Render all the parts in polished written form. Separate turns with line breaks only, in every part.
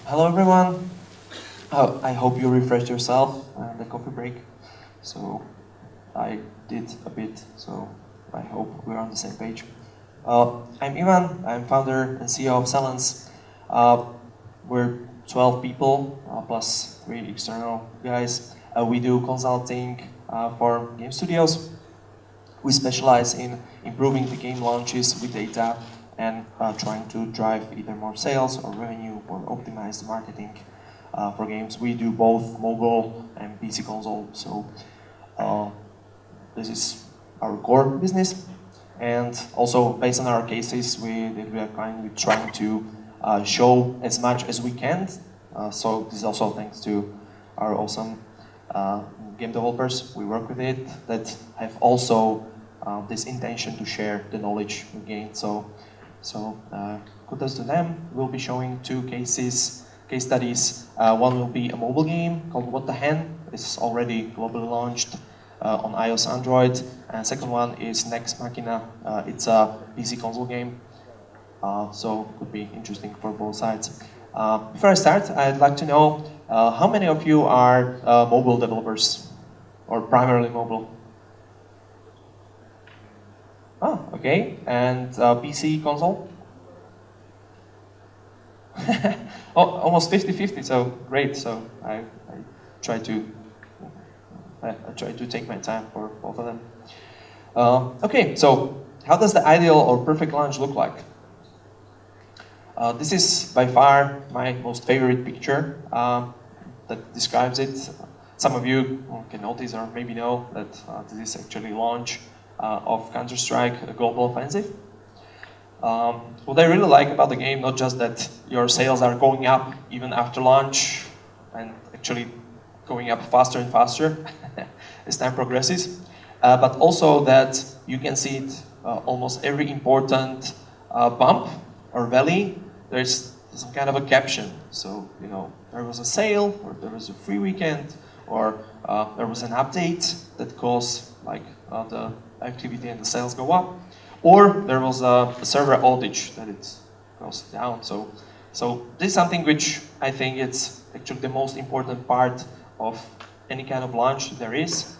Hello everyone. I hope you refreshed yourself on the coffee break. So I did a bit, so I hope we're on the same page. I'm Ivan. I'm founder and CEO of Cellense. We're 12 people plus 3 external guys. We do consulting for game studios. We specialize in improving the game launches with data and trying to drive either more sales or revenue or optimize the marketing for games. We do both mobile and PC console, so uh, this is our core business. And also based on our cases, we are kind of trying to show as much as we can. So this is also thanks to our awesome game developers we work with it that have also this intention to share the knowledge we gain. So kudos to them. We'll be showing 2 case studies. One will be a mobile game called What the Hen. It's already globally launched on iOS, Android. And second one is Next Machina. It's a PC console game. So could be interesting for both sides. Before I start, I'd like to know how many of you are mobile developers or primarily mobile? Oh, okay. And PC console? Oh, almost 50-50, so great. So I try to I try to take my time for both of them. Okay, so how does the ideal or perfect launch look like? This is by far my most favorite picture that describes it. Some of you can notice or maybe know that this is actually launch of Counter-Strike Global Offensive. What I really like about the game, not just that your sales are going up even after launch and actually going up faster and faster as time progresses, but also that you can see it almost every important bump or valley, there's some kind of a caption. So, you know, there was a sale, or there was a free weekend, or there was an update that caused like the activity and the sales go up, or there was a server outage that it goes down. So this is something which I think it's actually the most important part of any kind of launch there is.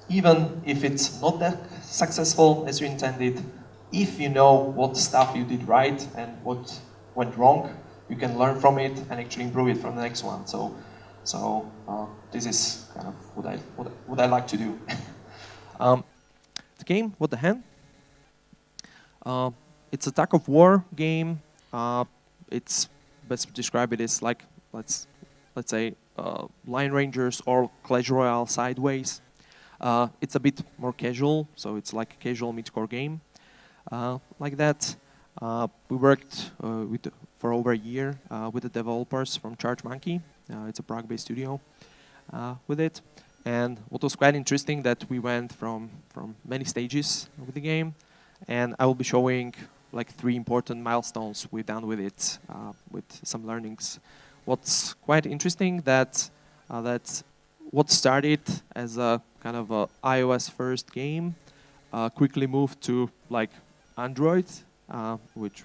Even if it's not that successful as you intended, if you know what stuff you did right and what went wrong, you can learn from it and actually improve it from the next one. So this is kind of what I like to do. The game, What the Hen? It's a tug of war game. It's best describe it as like let's say Line Rangers or Clash Royale sideways. It's a bit more casual, so it's like a casual mid-core game. Like that, we worked for over a year with the developers from Charge Monkey. It's a Prague-based studio with it. And what was quite interesting that we went from many stages with the game, and I will be showing like 3 important milestones we've done with it, with some learnings. What's quite interesting that what started as a kind of a iOS first game quickly moved to like Android, which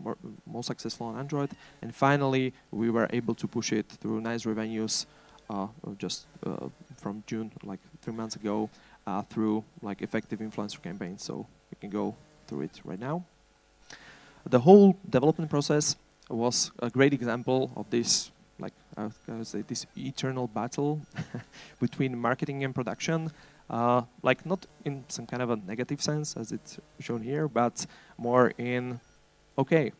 were more successful on Android, and finally we were able to push it through nice revenues just from June, like 3 months ago, through like effective influencer campaigns. So we can go through it right now. The whole development process was a great example of this, like I would say, this eternal battle between marketing and production. Like not in some kind of a negative sense as it's shown here, but more in, okay,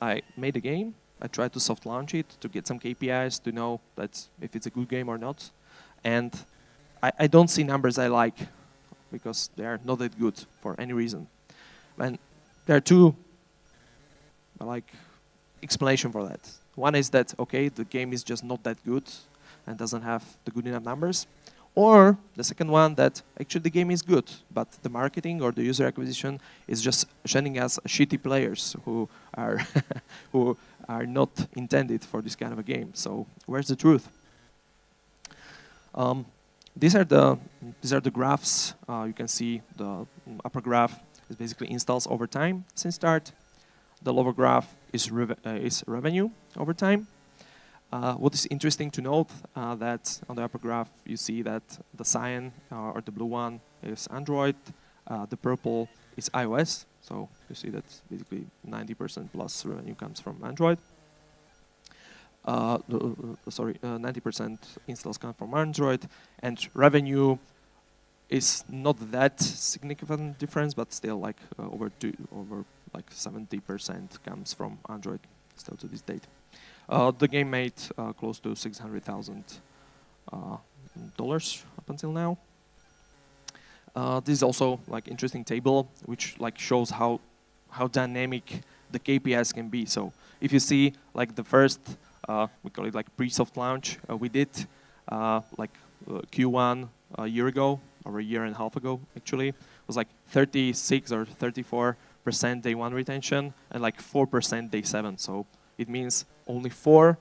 I made a game, I tried to soft launch it to get some KPIs to know that if it's a good game or not. And I don't see numbers I like because they are not that good for any reason. And there are 2 like explanation for that. One is that, okay, the game is just not that good and doesn't have the good enough numbers. Or the second one, that actually the game is good, but the marketing or the user acquisition is just sending us shitty players who are who are not intended for this kind of a game. So where's the truth? These are the graphs. You can see the upper graph is basically installs over time since start. The lower graph is revenue over time. What is interesting to note that on the upper graph you see that the cyan or the blue one is Android, the purple is iOS. So you see that basically 90% plus revenue comes from Android. 90% installs come from Android, and revenue is not that significant difference, but still like over like 70% comes from Android still to this date. The game made close to $600,000 up until now. This is also like interesting table which like shows how dynamic the KPIs can be. So if you see like the first we call it like pre-soft launch we did like Q1 a year ago or a year and a half ago actually, it was like 36 or 34% day 1 retention and like 4% day 7. So it means only 4%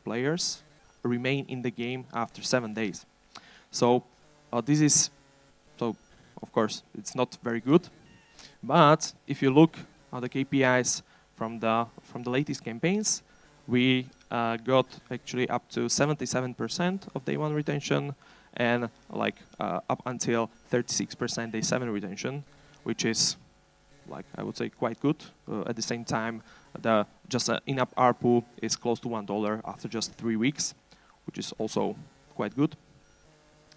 players remain in the game after 7 days. So this is, so of course it's not very good, but if you look at the KPIs from the latest campaigns, we got actually up to 77% of day 1 retention and like up until 36% day 7 retention, which is like I would say quite good. At the same time, the just in-app ARPU is close to $1 after just 3 weeks, which is also quite good.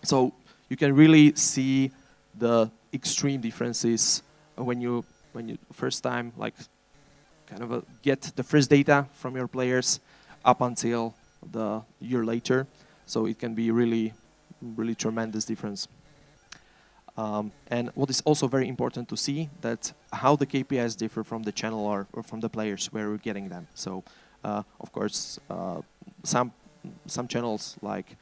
So you can really see the extreme differences when you first time like kind of get the first data from your players up until the year later. So it can be really tremendous difference. And what is also very important to see that how the KPIs differ from the channel or from the players where we're getting them. So of course some channels like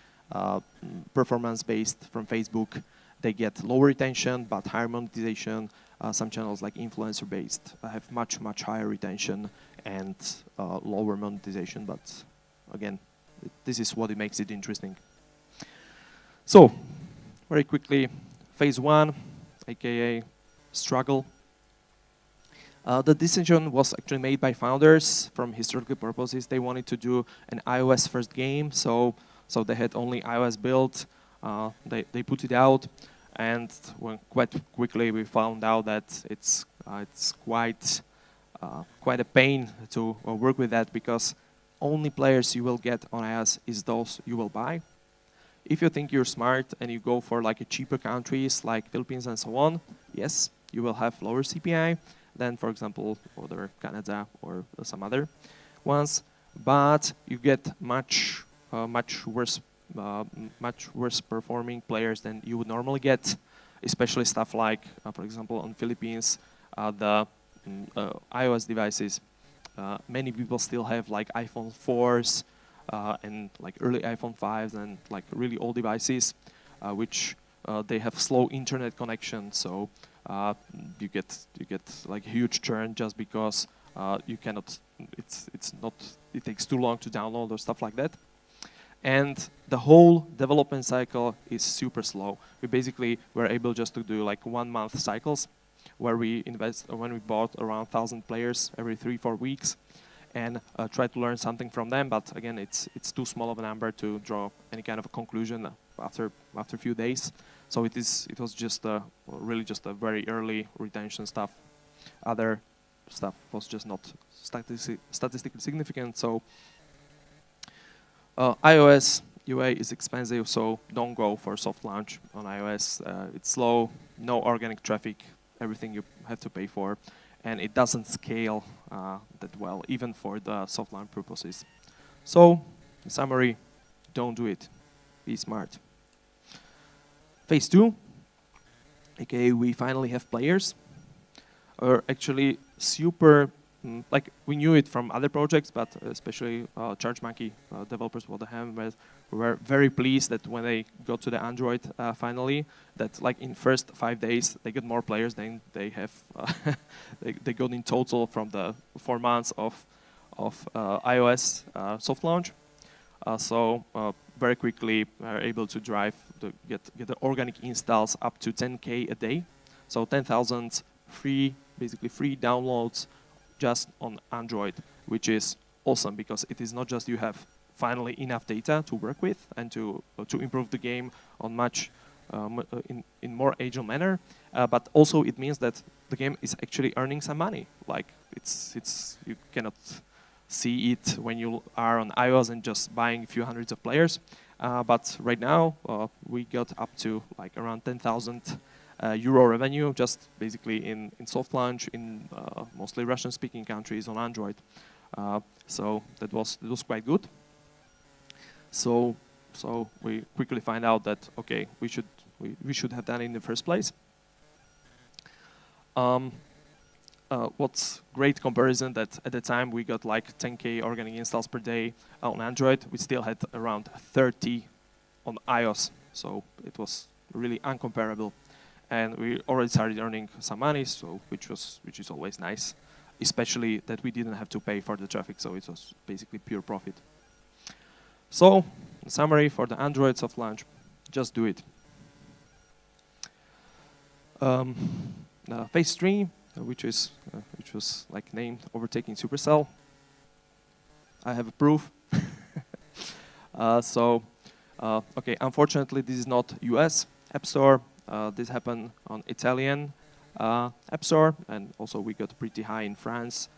performance-based from Facebook, they get lower retention but higher monetization. Some channels like influencer-based have much higher retention and lower monetization. But again, this is what it makes it interesting. So very quickly, phase 1, aka struggle. The decision was actually made by founders from historical purposes. They wanted to do an iOS first game, so they had only iOS built. They put it out, and quite quickly we found out that it's quite a pain to work with that, because only players you will get on iOS is those you will buy. If you think you're smart and you go for like a cheaper countries like Philippines and so on, yes, you will have lower CPI than, for example, other Canada or some other ones, but you get much worse performing players than you would normally get, especially stuff like, for example, on Philippines, the iOS devices. Many people still have like iPhone 4s and like early iPhone 5s and like really old devices, which they have slow internet connection. So you get like huge churn just because you cannot. It takes too long to download or stuff like that. And the whole development cycle is super slow. We basically were able just to do like 1 month cycles, where we bought around 1,000 players every 3-4 weeks, and try to learn something from them. But again, it's too small of a number to draw any kind of a conclusion after a few days. So it was just really just a very early retention stuff. Other stuff was just not statistically significant. So iOS UA is expensive, so don't go for soft launch on iOS. It's slow, no organic traffic, everything you have to pay for, and it doesn't scale that well, even for the soft launch purposes. So, in summary, don't do it. Be smart. Phase 2, aka we finally have players, are actually super. Like we knew it from other projects, but especially ChargeMonkey developers were very pleased that when they got to the Android finally, that like in first 5 days they got more players than they have. They got in total from the 4 months of iOS soft launch. So very quickly we are able to get the organic installs up to 10K a day. So 10,000 basically free downloads just on Android, which is awesome because it is not just you have finally enough data to work with and to improve the game on much in more agile manner, but also it means that the game is actually earning some money. Like it's you cannot see it when you are on iOS and just buying a few hundreds of players, but right now we got up to like around 10,000 euro revenue just basically in soft launch in mostly Russian-speaking countries on Android. So that was quite good. So we quickly find out that okay, we should have done it in the first place. What's great comparison that at the time we got like 10K organic installs per day on Android. We still had around 30 on iOS, so it was really uncomparable. And we already started earning some money, so which is always nice, especially that we didn't have to pay for the traffic, so it was basically pure profit. So, in summary for the Android soft launch, just do it. Phase 3, which was like named Overtaking Supercell. I have a proof. Okay, unfortunately this is not US App Store. This happened on Italian App Store, and also we got pretty high in France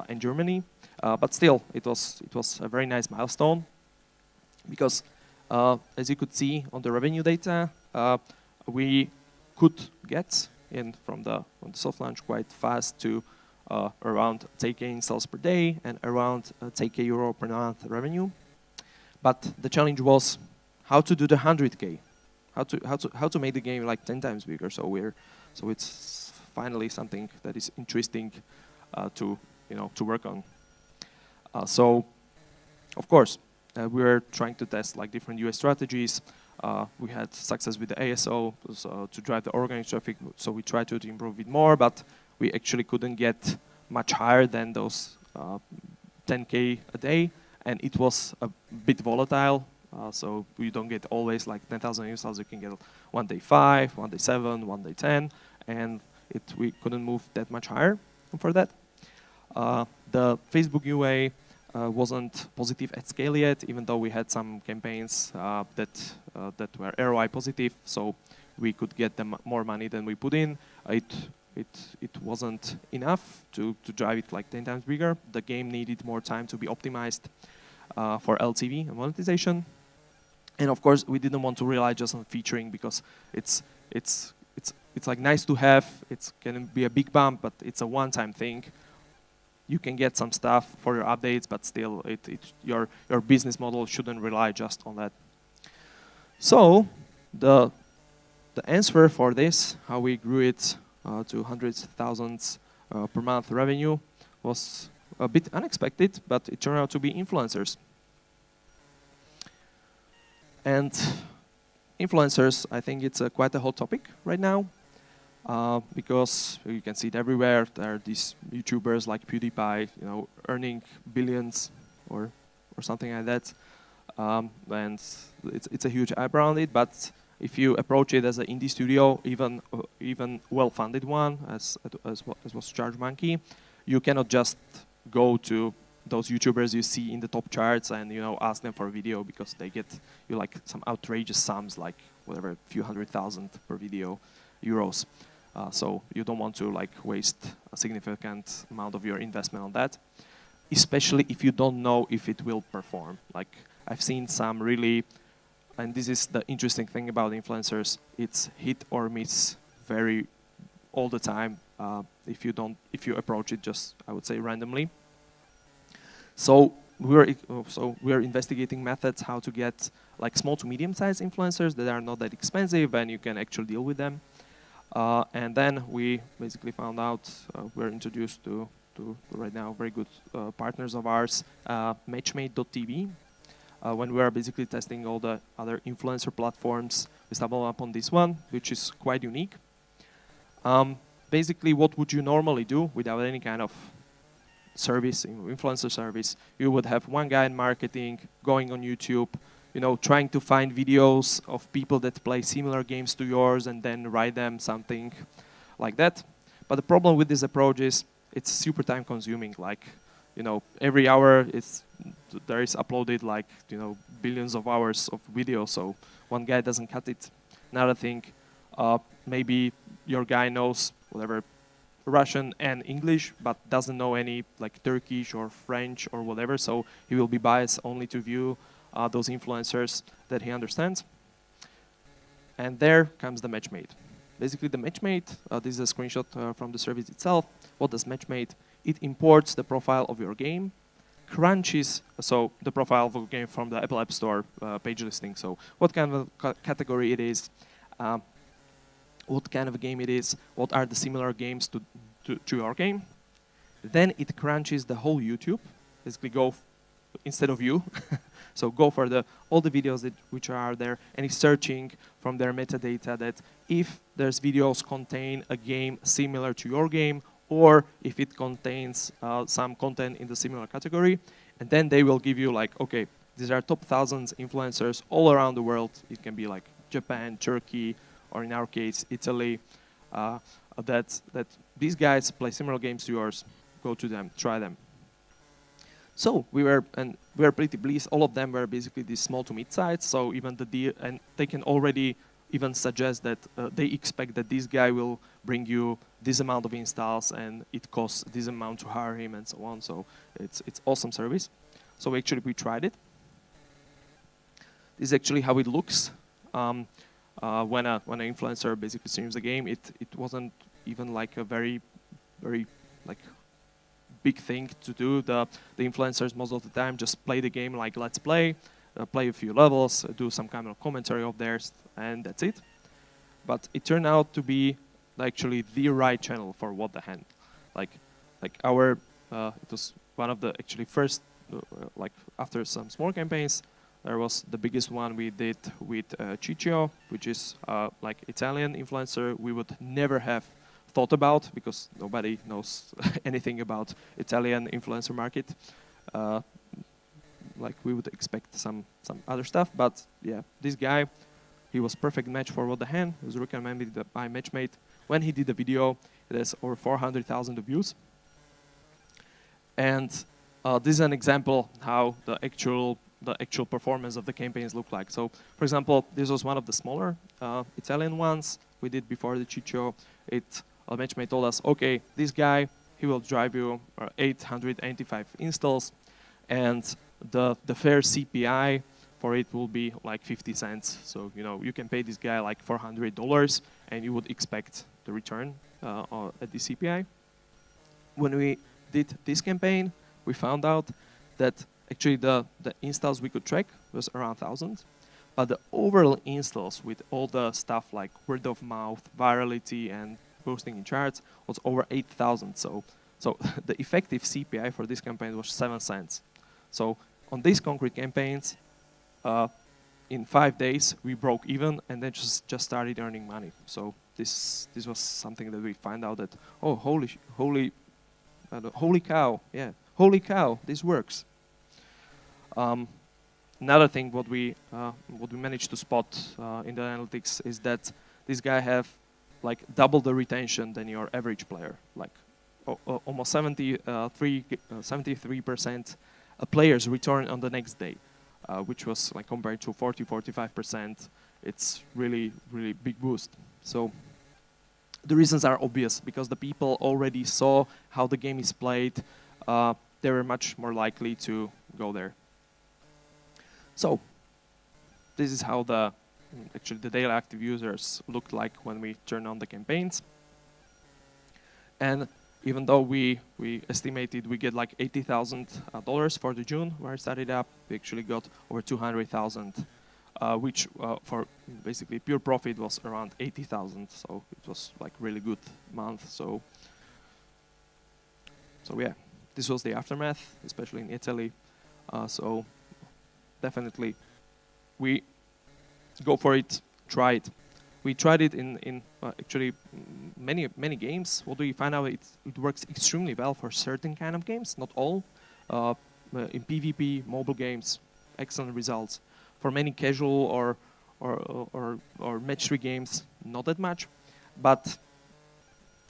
and Germany. But still, it was a very nice milestone because, as you could see on the revenue data, we could get in from the soft launch quite fast to around 10K installs per day and around 10K euro per month revenue. But the challenge was how to do the 100K. How to make the game like 10 times bigger. So it's finally something that is interesting to work on. So of course we were trying to test like different UA strategies. We had success with the ASO to drive the organic traffic. So we tried to improve it more, but we actually couldn't get much higher than those 10K a day, and it was a bit volatile. So we don't get always like 10,000 installs. You can get one day 5, one day 7, one day 10, and we couldn't move that much higher for that. The Facebook UA wasn't positive at scale yet, even though we had some campaigns that were ROI positive, so we could get them more money than we put in. It wasn't enough to drive it like 10 times bigger. The game needed more time to be optimized for LTV and monetization. And of course, we didn't want to rely just on featuring because it's like nice to have. It can be a big bump, but it's a one-time thing. You can get some stuff for your updates, but still, your business model shouldn't rely just on that. So the answer for this, how we grew it to hundreds of thousands per month revenue, was a bit unexpected, but it turned out to be influencers. And influencers, I think it's quite a hot topic right now, because you can see it everywhere. There are these YouTubers like PewDiePie, earning billions or something like that, and it's a huge hype around it. But if you approach it as an indie studio, even well-funded one, as was Charge Monkey, you cannot just go to those YouTubers you see in the top charts and ask them for a video, because they get you like some outrageous sums, like whatever, a few 100,000 per video euros. So you don't want to like waste a significant amount of your investment on that, especially if you don't know if it will perform. Like I've seen some really, and this is the interesting thing about influencers, it's hit or miss all the time if you approach it just, I would say, randomly. So we're investigating methods how to get like small to medium-sized influencers that are not that expensive and you can actually deal with them. And then we basically found out we're introduced to right now very good partners of ours, Matchmade.tv. When we are basically testing all the other influencer platforms, we stumbled upon this one, which is quite unique. Basically, what would you normally do without any kind of service, influencer service? You would have one guy in marketing going on YouTube, trying to find videos of people that play similar games to yours and then write them something like that. But the problem with this approach is it's super time consuming. Like, you know, every hour there is uploaded like, you know, billions of hours of video, so one guy doesn't cut it. Another thing, maybe your guy knows whatever Russian and English, but doesn't know any like Turkish or French or whatever, so he will be biased only to view those influencers that he understands. And there comes the matchmade. Basically the matchmade, this is a screenshot from the service itself. What does matchmade? It imports the profile of your game, crunches, so the profile of a game from the Apple App Store page listing, so what kind of category it is, what kind of a game it is, what are the similar games to your game. Then it crunches the whole YouTube, basically instead of you, so go for all the videos which are there, and it's searching from their metadata that if there's videos contain a game similar to your game, or if it contains some content in the similar category, and then they will give you like, okay, these are top thousands influencers all around the world. It can be like Japan, Turkey, or in our case, Italy, that these guys play similar games to yours. Go to them, try them. So we were pretty pleased. All of them were basically these small to mid-size. So even and they can already even suggest that they expect that this guy will bring you this amount of installs and it costs this amount to hire him and so on. So it's awesome service. So we tried it. This is actually how it looks. When an influencer basically streams the game, it wasn't even like a very like big thing to do. The influencers most of the time just play the game like Let's Play, play a few levels, do some kind of commentary of theirs, and that's it. But it turned out to be actually the right channel for What the Hen. Like our it was one of the actually first like after some small campaigns. There was the biggest one we did with Ciccio, which is like Italian influencer we would never have thought about because nobody knows anything about Italian influencer market. Like we would expect some other stuff, but yeah, this guy, he was perfect match for What the Hen. He was recommended by Matchmade. When he did the video, it has over 400,000 views. And this is an example how the actual performance of the campaigns look like. So, for example, this was one of the smaller Italian ones we did before the Ciccio. Matchmade told us, okay, this guy, he will drive you 885 installs, and the fair CPI for it will be like 50 cents. So, you know, you can pay this guy like $400, and you would expect the return at the CPI. When we did this campaign, we found out that actually the installs we could track was around 1,000, but the overall installs with all the stuff like word of mouth, virality, and posting in charts was over 8,000. So the effective CPI for this campaign was 7 cents. So on these concrete campaigns, in 5 days we broke even and then just started earning money. So this was something that we find out that, oh, holy cow, yeah, holy cow, this works. Another thing what we managed to spot in the analytics is that this guy have like double the retention than your average player, like almost 73% players return on the next day, which was like compared to 40-45%. It's really big boost. So the reasons are obvious because the people already saw how the game is played. They were much more likely to go there. So this is how the daily active users looked like when we turned on the campaigns. And even though we estimated we get like $80,000 for the June where I started up, we actually got over 200,000, which for basically pure profit was around 80,000. So it was like really good month. So yeah, this was the aftermath, especially in Italy. So definitely, we go for it, try it. We tried it in actually many games. What do we find out? It works extremely well for certain kind of games, not all. In PvP, mobile games, excellent results. For many casual or match 3 games, not that much. But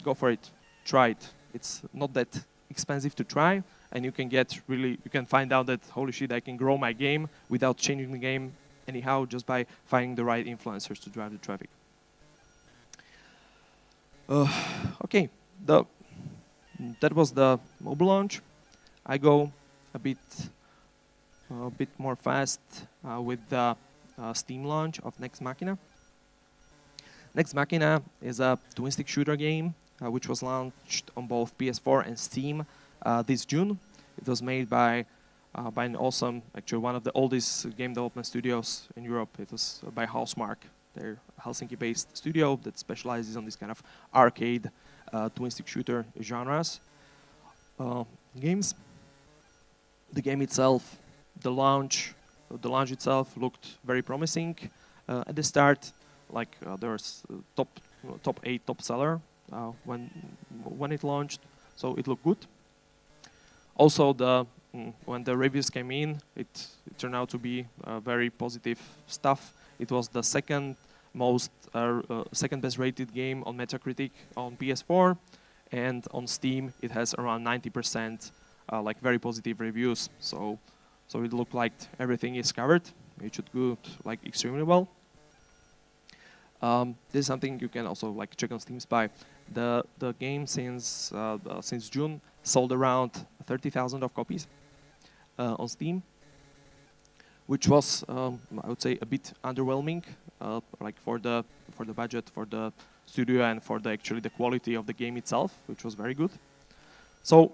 go for it, try it, It's not that expensive to try, and you can find out that, holy shit, I can grow my game without changing the game anyhow, just by finding the right influencers to drive the traffic. Okay, that was the mobile launch. I go a bit more fast with the Steam launch of Nex Machina. Nex Machina is a twin-stick shooter game which was launched on both PS4 and Steam this June. It was made by an awesome, actually one of the oldest game development studios in Europe. It was by Housemarque. They're a Helsinki-based studio that specializes on this kind of arcade twin-stick shooter genres games. The game itself, the launch itself looked very promising at the start. Like there was top 8 top seller when it launched, so it looked good. Also, when the reviews came in, it turned out to be very positive stuff. It was the second best rated game on Metacritic on PS4, and on Steam it has around 90% like very positive reviews. So it looked like everything is covered. It should go like extremely well. This is something you can also like check on Steam Spy. The game since June sold around 30,000 of copies on Steam, which was I would say a bit underwhelming, like for the budget, for the studio, and for the quality of the game itself, which was very good. So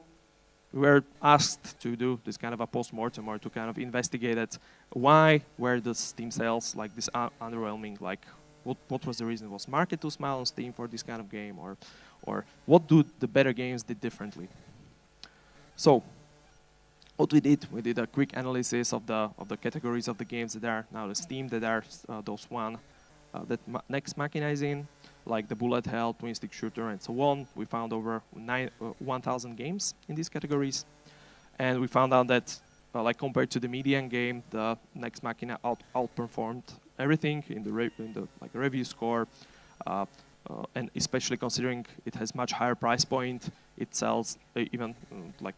we were asked to do this kind of a post-mortem, or to kind of investigate it. Why were the Steam sales like this underwhelming? Like what was the reason? Was market too small on Steam for this kind of game, or what do the better games did differently? So what we did a quick analysis of the categories of the games that are now the Steam, that are those one that Nex Machina is in, like the bullet hell, twin-stick shooter, and so on. We found over 1,000 games in these categories, and we found out that like compared to the median game, the Nex Machina outperformed everything in the like review score, and especially considering it has much higher price point, it sells even like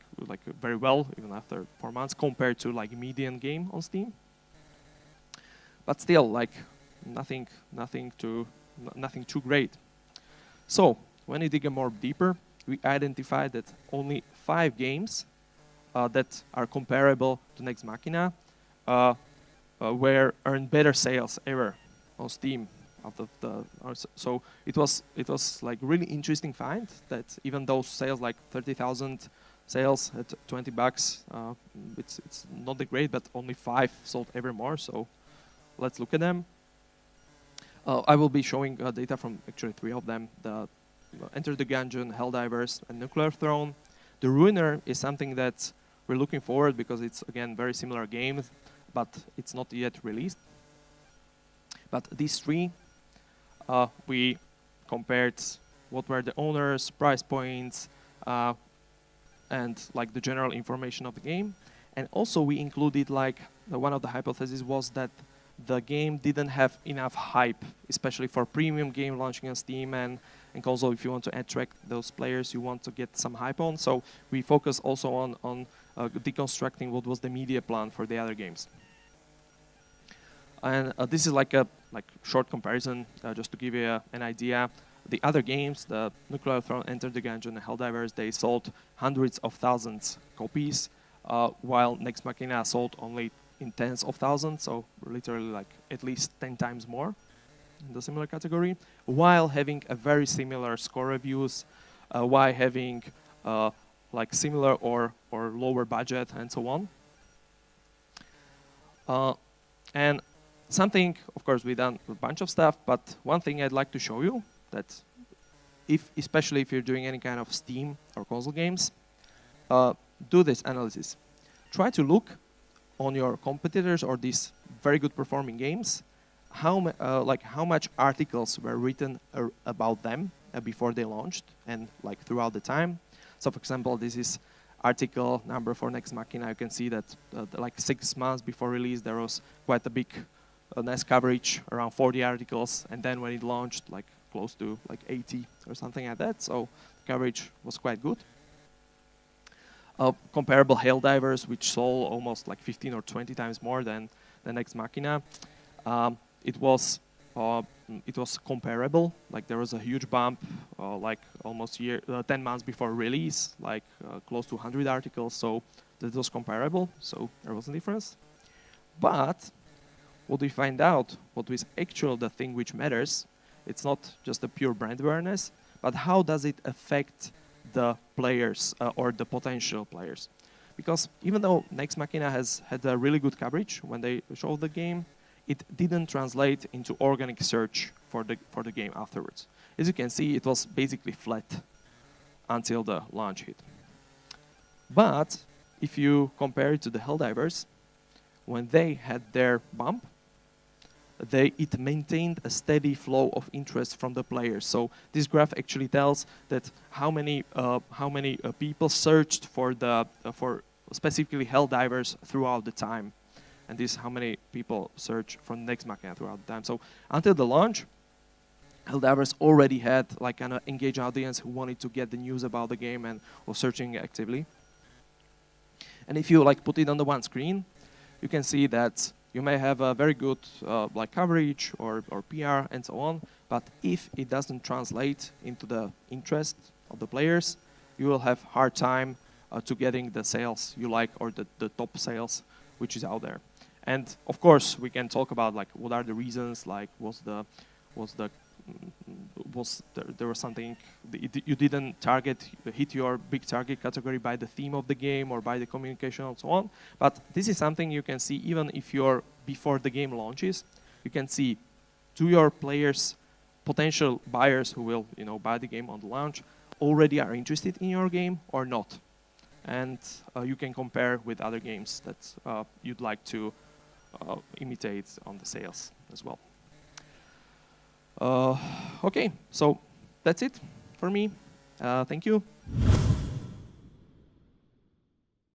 very well even after 4 months compared to like median game on Steam. But still, like nothing too great. So when we dig more deeper, we identified that only 5 games that are comparable to Nex Machina were earned better sales ever on Steam. So it was like really interesting find that even those sales, like 30,000 sales at $20, it's not that great, but only 5 sold ever more. So let's look at them. I will be showing data from actually 3 of them: the Enter the Gungeon, Helldivers, and Nuclear Throne. The Ruiner is something that we're looking forward, because it's again very similar game, but it's not yet released. But these 3, we compared what were the owners, price points, and like the general information of the game. And also we included like one of the hypotheses was that the game didn't have enough hype, especially for premium game launching on Steam and console. If you want to attract those players, you want to get some hype on. So we focus also on deconstructing what was the media plan for the other games. And this is like a short comparison, just to give you an idea. The other games, the Nuclear Throne, Enter the Gungeon, and Helldivers, they sold hundreds of thousands copies, while Nex Machina sold only in tens of thousands, so literally like at least 10 times more in the similar category, while having a very similar score reviews, while having like similar or lower budget, and so on. And something, of course, we've done a bunch of stuff, but one thing I'd like to show you, that especially if you're doing any kind of Steam or console games, do this analysis. Try to look on your competitors or these very good performing games, how much articles were written about them before they launched and like throughout the time. So for example, this is article number for Nex Machina. You can see that like 6 months before release there was quite a big nice coverage, around 40 articles, and then when it launched, like close to like 80 or something like that. So the coverage was quite good. comparable Helldivers, which sold almost like 15 or 20 times more than the Next Machina. It was comparable. Like there was a huge bump, like almost 10 months before release, like close to 100 articles. So that was comparable. So there was a difference. But what we find out, what is actually the thing which matters, it's not just the pure brand awareness, but how does it affect the players or the potential players? Because even though Next Machina has had a really good coverage when they showed the game, it didn't translate into organic search for the game afterwards. As you can see, it was basically flat until the launch hit. But if you compare it to the Helldivers, when they had their bump, it maintained a steady flow of interest from the players. So this graph actually tells that how many people searched for specifically Helldivers throughout the time, and this how many people search for Next Machina throughout the time. So until the launch, Helldivers already had like an engaged audience who wanted to get the news about the game and was searching actively. And if you like put it on the one screen, you can see that you may have a very good like coverage or PR and so on, but if it doesn't translate into the interest of the players, you will have hard time to getting the sales you like or the top sales which is out there. And of course, we can talk about like what are the reasons, like there was something you didn't hit your big target category by the theme of the game or by the communication and so on. But this is something you can see even if you're before the game launches. You can see do your players, potential buyers who will buy the game on the launch, already are interested in your game or not. And you can compare with other games that you'd like to imitate on the sales as well. Okay, so that's it for me. Thank you.